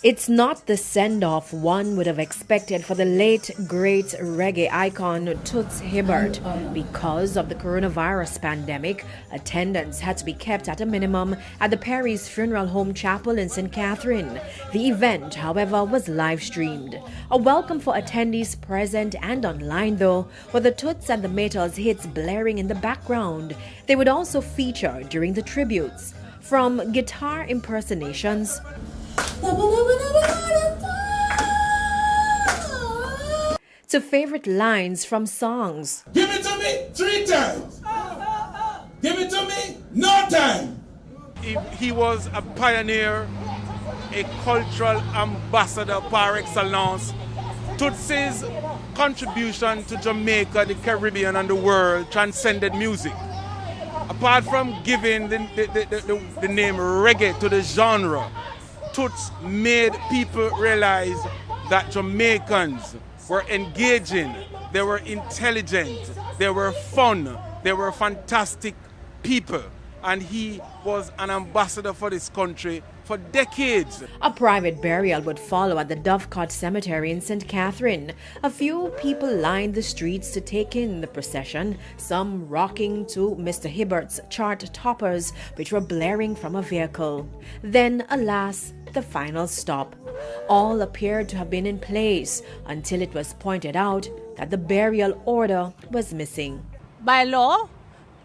It's not the send-off one would have expected for the late, great reggae icon Toots Hibbert. Because of the coronavirus pandemic, attendance had to be kept at a minimum at the Perry's Funeral Home Chapel in St. Catherine. The event, however, was live-streamed. A welcome for attendees present and online, though, with the Toots and the Maytals hits blaring in the background. They would also feature during the tributes. From guitar impersonations to favorite lines from songs. Give it to me 3 times. Give it to me no time. He was a pioneer, a cultural ambassador par excellence. Toots's contribution to Jamaica, the Caribbean and the world transcended music. Apart from giving the name reggae to the genre, Toots made people realize that Jamaicans were engaging, they were intelligent, they were fun, they were fantastic people. And he was an ambassador for this country for decades. A private burial would follow at the Dovecot Cemetery in St. Catherine. A few people lined the streets to take in the procession, some rocking to Mr. Hibbert's chart toppers, which were blaring from a vehicle. Then, alas, the final stop. All appeared to have been in place until it was pointed out that the burial order was missing. By law,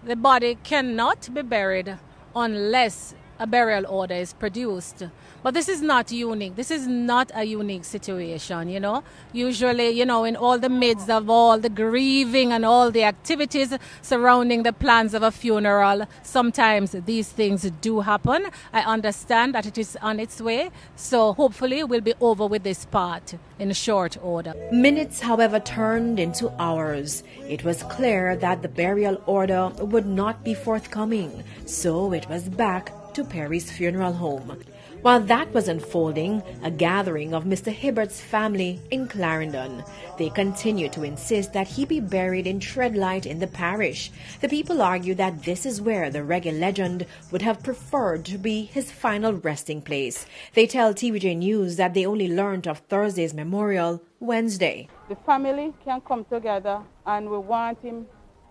the body cannot be buried unless a burial order is produced. But this is not unique. This is not a unique situation, you know. Usually, you know, in all the midst of all the grieving and all the activities surrounding the plans of a funeral, sometimes these things do happen. I understand that it is on its way, so hopefully we'll be over with this part in short order. Minutes, however, turned into hours. It was clear that the burial order would not be forthcoming, so it was back to Perry's Funeral Home. While that was unfolding, a gathering of Mr. Hibbert's family in Clarendon. They continued to insist that he be buried in Treadlight in the parish. The people argue that this is where the reggae legend would have preferred to be his final resting place. They tell TVJ News that they only learned of Thursday's memorial Wednesday. The family can come together and we want him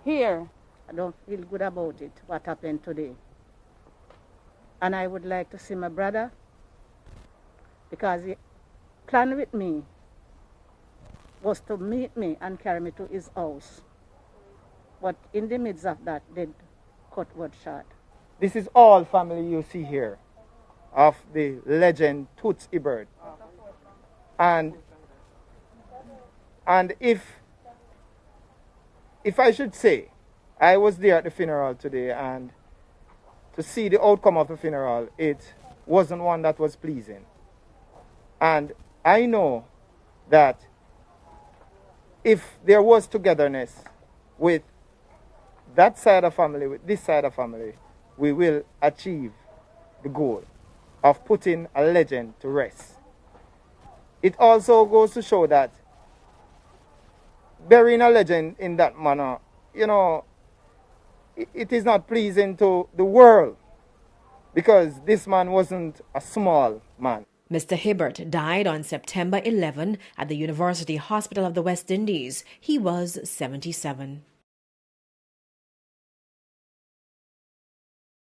here. I don't feel good about it, what happened today. And I would like to see my brother because he planned with me was to meet me and carry me to his house. But in the midst of that, they cut word short. This is all family you see here of the legend Toots Hibbert. And if I should say, I was there at the funeral today, and to see the outcome of the funeral, it wasn't one that was pleasing. And I know that if there was togetherness with that side of family, with this side of family, we will achieve the goal of putting a legend to rest. It also goes to show that burying a legend in that manner, you know, it is not pleasing to the world because this man wasn't a small man. Mr. Hibbert died on September 11 at the University Hospital of the West Indies. He was 77.